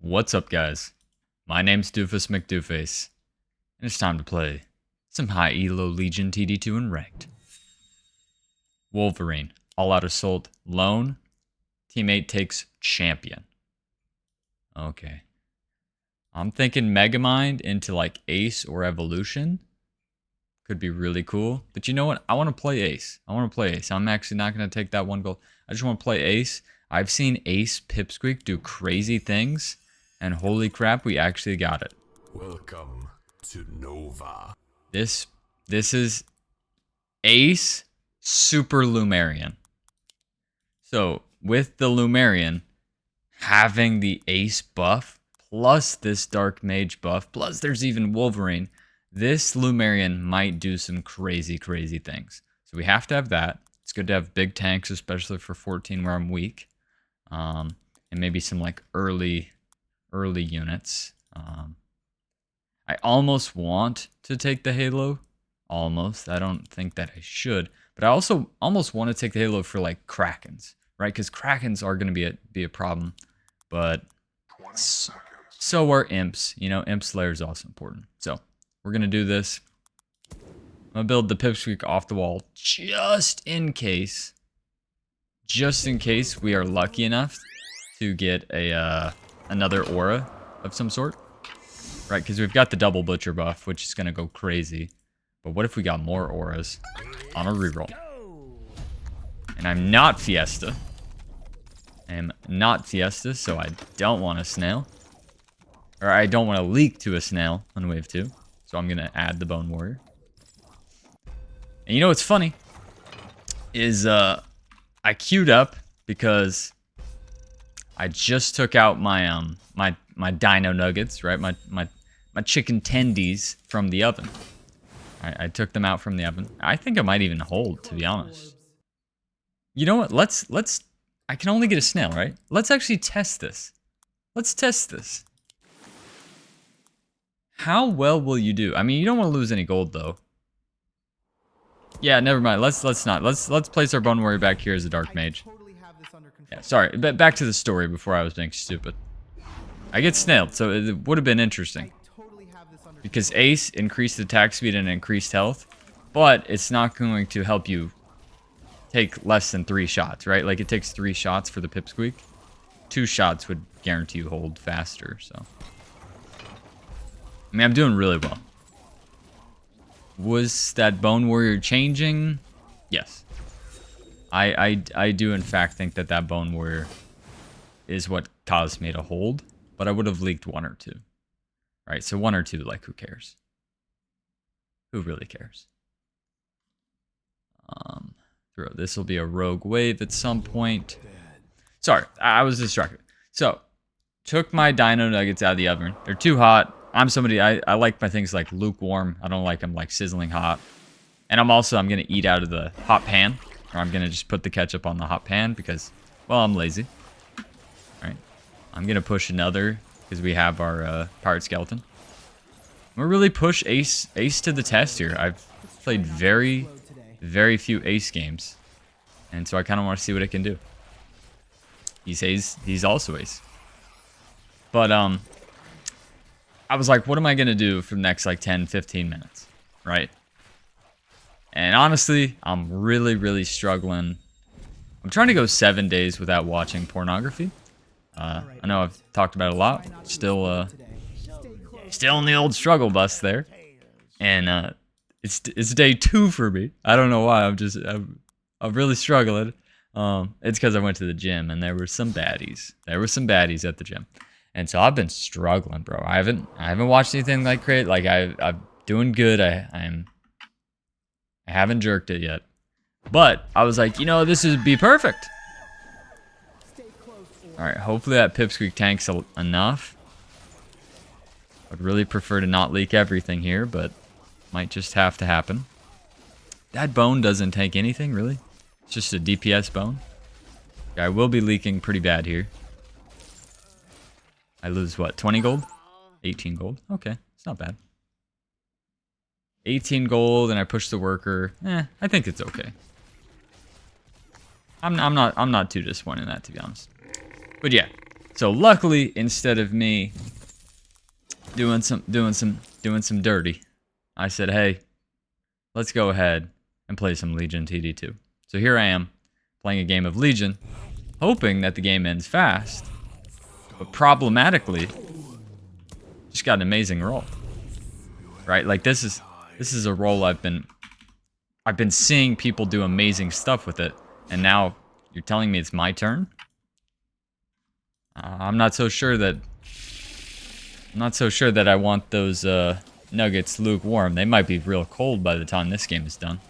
What's up, guys? My name's Doofus Mcdooface, and it's time to play some high elo Legion TD2 in ranked. Wolverine, all out assault, lone, teammate takes champion. Okay. I'm thinking Megamind into like Ace or Evolution. Could be really cool. But you know what? I want to play Ace. I'm actually not going to take that one gold. I just want to play Ace. I've seen Ace Pipsqueak do crazy things. And holy crap, we actually got it. Welcome to Nova. This is Ace Super Lumerian. So with the Lumerian, having the Ace buff, plus this Dark Mage buff, plus there's even Wolverine, this Lumerian might do some crazy things. So we have to have that. It's good to have big tanks, especially for 14 where I'm weak. And maybe some like early units. I almost want to take the Halo. Almost. I don't think that I should. But I also almost want to take the Halo for like Krakens, right? Because Krakens are going to be a problem. But so are Imps. You know, Imp Slayer is also important. So we're going to do this. I'm going to build the Pipsqueak off the wall just in case we are lucky enough to get a another aura of some sort. Right, because we've got the double butcher buff, which is going to go crazy. But what if we got more auras on a reroll? And I'm not Fiesta. I am not Fiesta, so I don't want a snail. Or I don't want to leak to a snail on wave 2. So I'm going to add the Bone Warrior. And you know what's funny? Is I queued up because I just took out my my dino nuggets, right? My chicken tendies from the oven. I took them out from the oven. I think I might even hold, to be honest. You know what? Let's I can only get a snail, right? Let's actually test this. Let's test this. How well will you do? I mean, you don't want to lose any gold though. Yeah, never mind. Let's not. Let's place our Bone Warrior back here as a Dark Mage. Yeah, sorry. Back to the story before I was being stupid. I get snailed, so it would have been interesting. Because Ace increased attack speed and increased health, but it's not going to help you take less than 3 shots, right? Like it takes 3 shots for the Pipsqueak. 2 shots would guarantee you hold faster, so. I mean, I'm doing really well. Was that Bone Warrior changing? Yes. I do in fact think that Bone Warrior is what caused me to hold, but I would have leaked 1 or 2. Right, so 1 or 2, like, who cares? Who really cares? This will be a rogue wave at some point. Sorry, I was distracted. So, took my dino nuggets out of the oven. They're too hot. I'm somebody, I like my things like lukewarm. I don't like them like sizzling hot. And I'm going to eat out of the hot pan. Or I'm going to just put the ketchup on the hot pan because, well, I'm lazy. All right. I'm going to push another because we have our pirate skeleton. We'll really push Ace to the test here. I've played very few Ace games. And so I kind of want to see what it can do. He's also Ace. But, I was like, what am I going to do for the next like 10, 15 minutes, right? And honestly, I'm really struggling. I'm trying to go 7 days without watching pornography. I know I've talked about it a lot. Still in the old struggle bus there. And it's day 2 for me. I don't know why. I'm really struggling. It's because I went to the gym and there were some baddies. There were some baddies at the gym. And so I've been struggling, bro. I haven't watched anything like crazy. Like I'm doing good. I haven't jerked it yet. But I was like, you know, this would be perfect. Alright, hopefully that Pipsqueak tanks enough. I'd really prefer to not leak everything here, but might just have to happen. That bone doesn't tank anything, really. It's just a DPS bone. Okay, I will be leaking pretty bad here. I lose, what, 20 gold? 18 gold. Okay, it's not bad. 18 gold, and I push the worker. I think it's okay. I'm not too disappointed in that, to be honest. But yeah, So luckily, instead of me doing some dirty, I said, hey, let's go ahead and play some Legion TD2. So here I am, playing a game of Legion, hoping that the game ends fast, but problematically, just got an amazing roll. Right? Like this is a roll I've been seeing people do amazing stuff with it, and now you're telling me it's my turn? I'm not so sure that I want those nuggets lukewarm. They might be real cold by the time this game is done.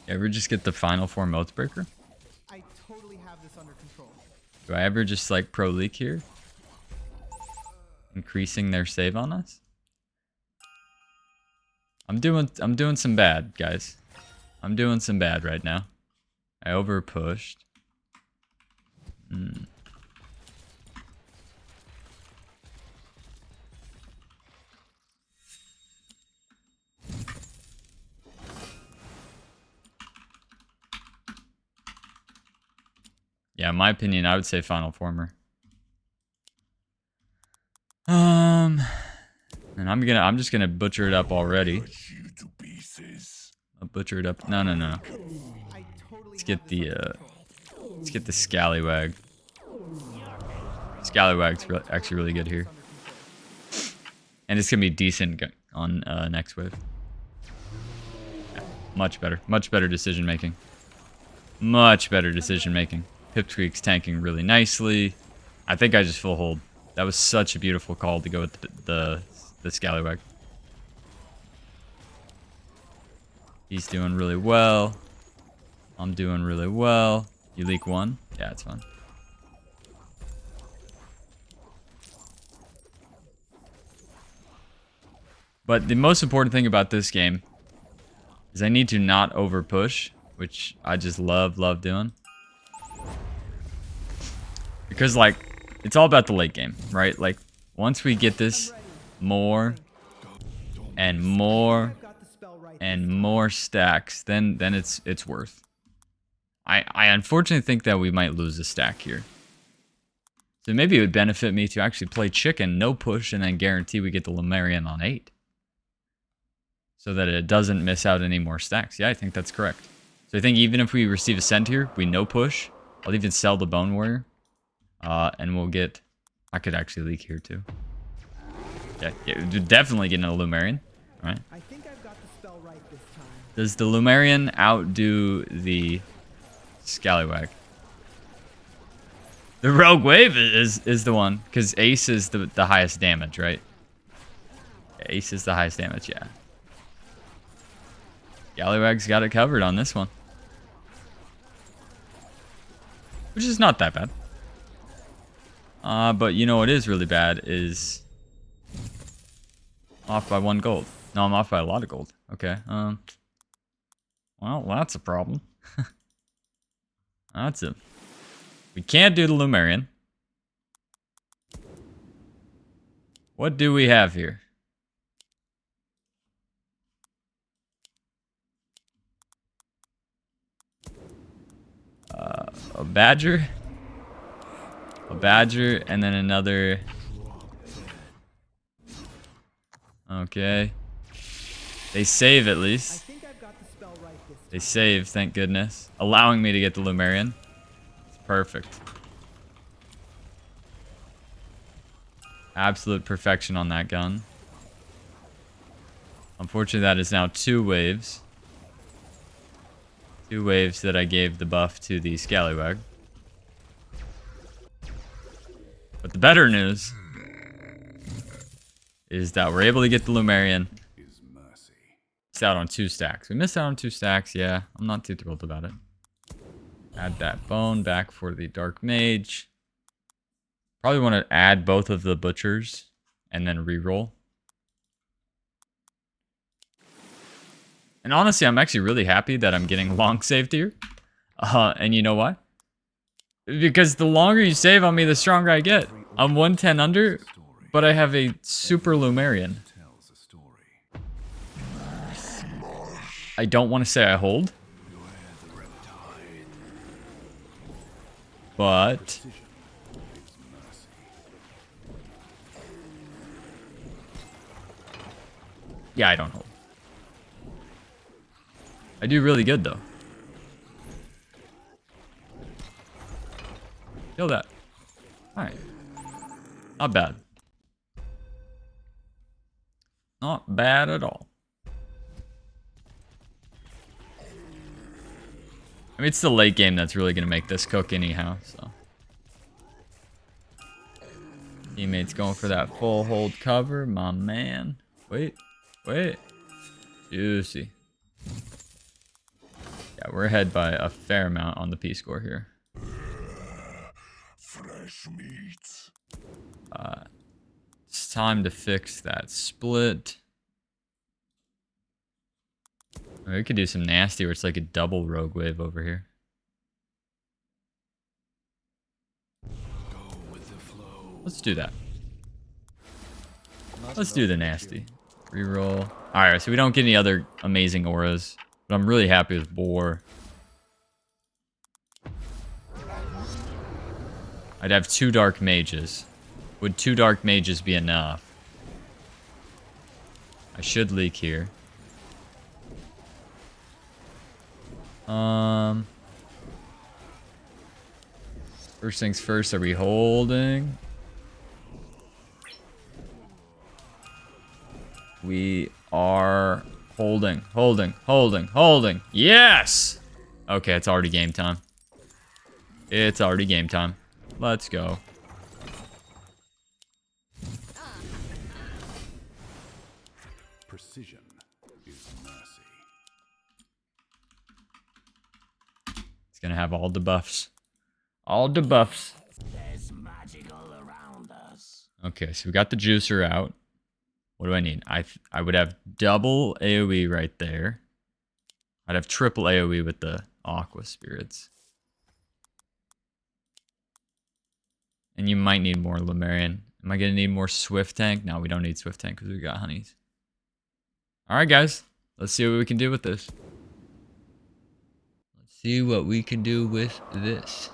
You ever just get the final form oath breaker? I totally have this under control. Do I ever just like pro leak here? Increasing their save on us? I'm doing some bad, guys. I'm doing some bad right now. I over pushed. Yeah, in my opinion, I would say final former. And I'm just gonna butcher it up already. I'll butcher it up. No. Let's get the scallywag. Scallywag's actually really good here, and it's gonna be decent on next wave. Yeah, much better decision making. Much better decision making. Pipsqueak's tanking really nicely. I think I just full hold. That was such a beautiful call to go with the scallywag. He's doing really well. I'm doing really well. You leak one? Yeah, it's fine. But the most important thing about this game is I need to not over push, which I just love doing. Because like, it's all about the late game, right? Like, once we get this more and more and more stacks, then it's worth. I unfortunately think that we might lose a stack here. So maybe it would benefit me to actually play chicken, no push, and then guarantee we get the Lumerian on 8. So that it doesn't miss out any more stacks. Yeah, I think that's correct. So I think even if we receive a send here, we no push. I'll even sell the Bone Warrior. And we'll get... I could actually leak here too. Yeah, definitely getting a Lumerian. Alright. I think I've got the spell right this time. Does the Lumerian outdo the Scallywag? The Rogue Wave is the one, because Ace is the highest damage, right? Yeah, Ace is the highest damage, yeah. Scallywag's got it covered on this one. Which is not that bad. But you know what is really bad is... Off by 1 gold. No, I'm off by a lot of gold. Okay, well, that's a problem. That's it. We can't do the Lumerian. What do we have here? A badger. A badger, and then another... Okay. They save at least. They save, thank goodness. Allowing me to get the Lumerian. It's perfect. Absolute perfection on that gun. Unfortunately, that is now 2 waves. 2 waves that I gave the buff to the Scallywag. But the better news is that we're able to get the Lumerian. Missed out on 2 stacks. We missed out on 2 stacks, yeah. I'm not too thrilled about it. Add that bone back for the Dark Mage. Probably want to add both of the Butchers and then reroll. And honestly, I'm actually really happy that I'm getting long saved here. And you know why? Because the longer you save on me, the stronger I get. I'm 110 under, but I have a super Lumerian. I don't want to say I hold, But yeah, I don't hold. I do really good though. Kill that. Alright. Not bad. Not bad at all. I mean, it's the late game that's really going to make this cook anyhow, so. Teammates going for that full hold cover, my man. Wait. Juicy. Yeah, we're ahead by a fair amount on the P score here. Fresh meat. It's time to fix that split. We could do some nasty where it's like a double rogue wave over here. Go with the flow. Let's do that. Let's do the nasty. Reroll. Alright, so we don't get any other amazing auras. But I'm really happy with Boar. I'd have 2 Dark Mages. Would 2 Dark Mages be enough? I should leak here. First things first, are we holding? We are holding. Yes! Okay, it's already game time. It's already game time. Let's go. Precision is mercy. It's gonna have all the buffs. All the buffs. There's magical around us. Okay, so we got the juicer out. What do I need? I would have double AoE right there. I'd have triple AoE with the Aqua Spirits. And you might need more Lumerian. Am I gonna need more Swift Tank? No, we don't need Swift Tank because we got honeys. Alright guys, let's see what we can do with this. Let's see what we can do with this.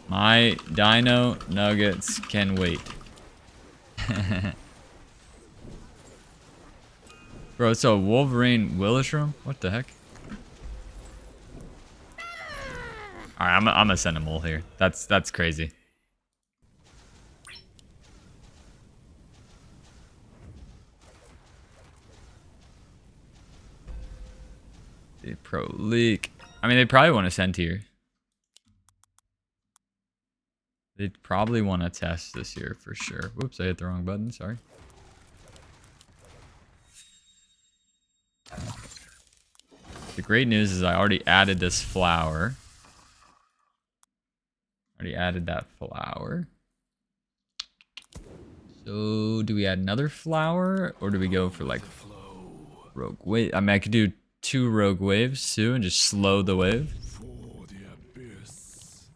My dino nuggets can wait. Bro, it's a Wolverine Willishroom? What the heck? Alright, I'm gonna send a mole here. That's crazy. The pro leak. I mean, they probably want to send here. They'd probably want to test this year for sure. Whoops, I hit the wrong button. Sorry. The great news is I already added this flower. Already added that flower. So, do we add another flower? Or do we go for like rogue wave? I mean, I could do 2 rogue waves too and just slow the wave. For the abyss.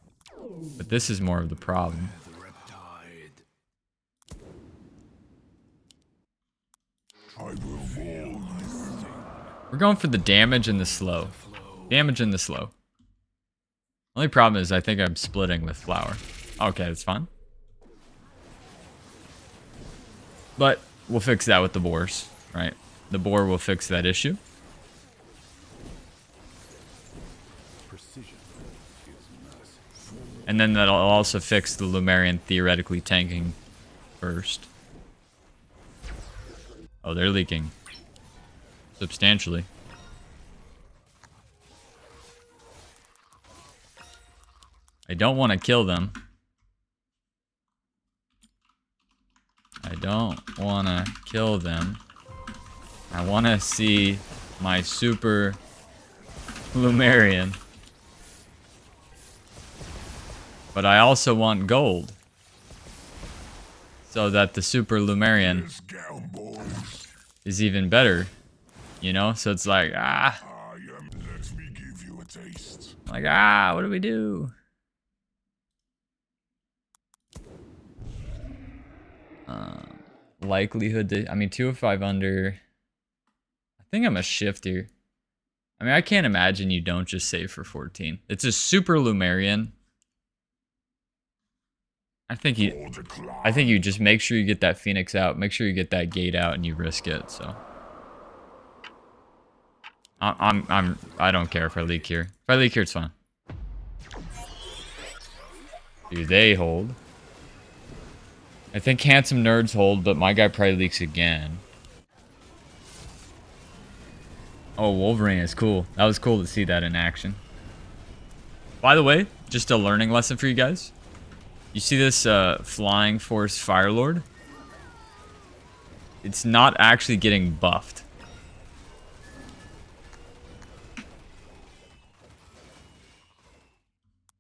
But this is more of the problem. The riptide. I will reveal my sting. We're going for the damage and the slow. Damage and the slow. Only problem is I think I'm splitting with flower. Okay, that's fine. But we'll fix that with the boars, right? The boar will fix that issue. Precision is mercy. And then that'll also fix the Lumerian theoretically tanking first. Oh, they're leaking. Substantially. I don't want to kill them. I don't want to kill them. I want to see my super Lumerian. But I also want gold. So that the super Lumerian Let's go, boys. is even better. You know? So it's like, I am. Let me give you a taste. what do we do? Likelihood to, I mean, 2 of 5 under. I think I'm a shift here. I mean, I can't imagine you don't just save for 14. It's a super Lumerian. I think you just make sure you get that Phoenix out, make sure you get that gate out, and you risk it. So I don't care if I leak here. If I leak here, it's fine. Do they hold? I think Handsome Nerds hold, but my guy probably leaks again. Oh, Wolverine is cool. That was cool to see that in action. By the way, just a learning lesson for you guys. You see this Flying Force Firelord? It's not actually getting buffed.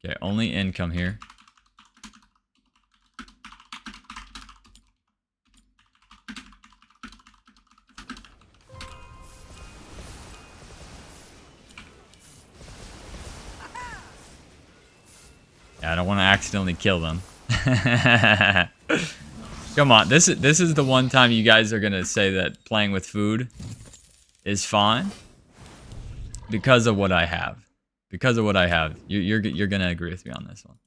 Okay, only income here. Yeah, I don't want to accidentally kill them. Come on, this is the one time you guys are gonna say that playing with food is fine because of what I have. Because of what I have, you're gonna agree with me on this one.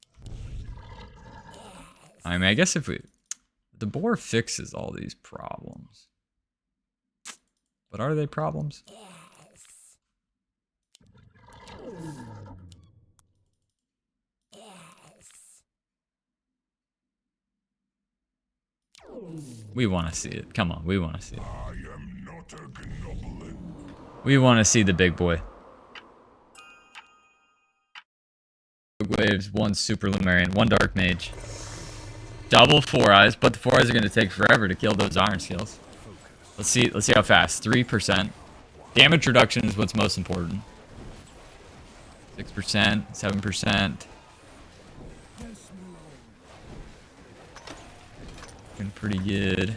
I mean, I guess if the boar fixes all these problems, but are they problems? We want to see it. Come on, we want to see it. I am not a goblin. We want to see the big boy. Waves, 1 super Lumerian, 1 dark mage. Double 4 eyes, but the 4 eyes are going to take forever to kill those iron skills. Let's see how fast. 3%. Damage reduction is what's most important. 6%, 7%. Looking pretty good.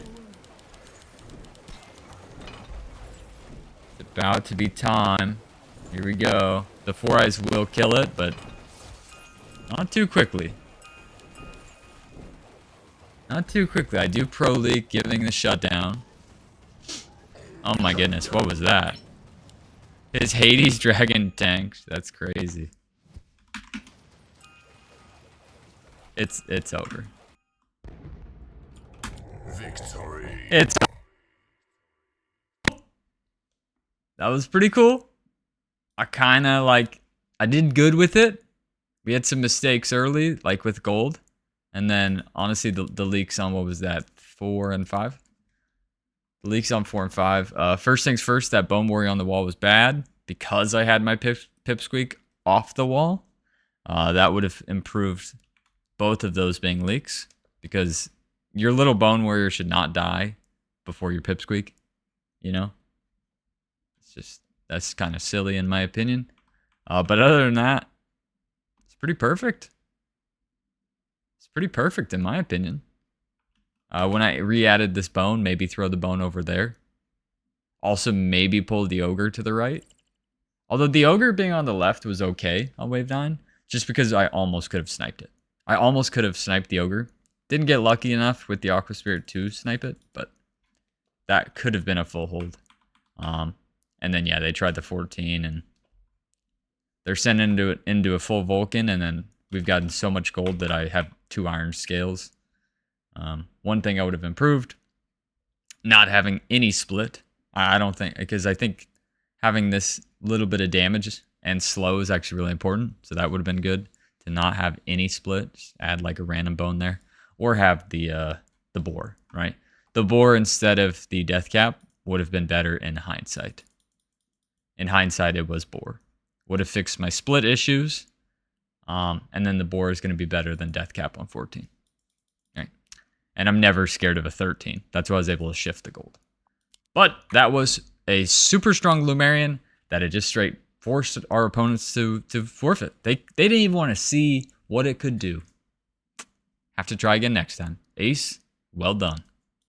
It's about to be time. Here we go. The 4 eyes will kill it, but not too quickly. Not too quickly. I do pro leak giving the shutdown. Oh my goodness, what was that? His Hades dragon tank. That's crazy. It's over. Victory. That was pretty cool. I did good with it. We had some mistakes early, like with gold. And then, honestly, the leaks on, what was that, 4 and 5? The leaks on 4 and 5. First things first, that Bone Warrior on the wall was bad. Because I had my Pipsqueak off the wall, that would have improved both of those being leaks. Because your little Bone Warrior should not die before your Pipsqueak. You know? That's kind of silly in my opinion. But other than that, it's pretty perfect. It's pretty perfect in my opinion. When I re-added this bone, maybe throw the bone over there. Also, maybe pull the ogre to the right. Although the ogre being on the left was okay on wave 9, just because I almost could have sniped it. I almost could have sniped the ogre. Didn't get lucky enough with the Aqua Spirit to snipe it, but that could have been a full hold. And then, yeah, they tried the 14, and they're sending it into a full Vulcan, and then we've gotten so much gold that I have 2 iron scales. One thing I would have improved, not having any split. I don't think, because I think having this little bit of damage and slow is actually really important. So that would have been good to not have any split. Just add like a random bone there, or have the boar, right? The boar instead of the death cap would have been better in hindsight. In hindsight, it was boar. Would have fixed my split issues. And then the boar is going to be better than death cap on 14. Right? And I'm never scared of a 13. That's why I was able to shift the gold. But that was a super strong Lumerian that it just straight forced our opponents to forfeit. They didn't even want to see what it could do. Have to try again next time. Ace, well done.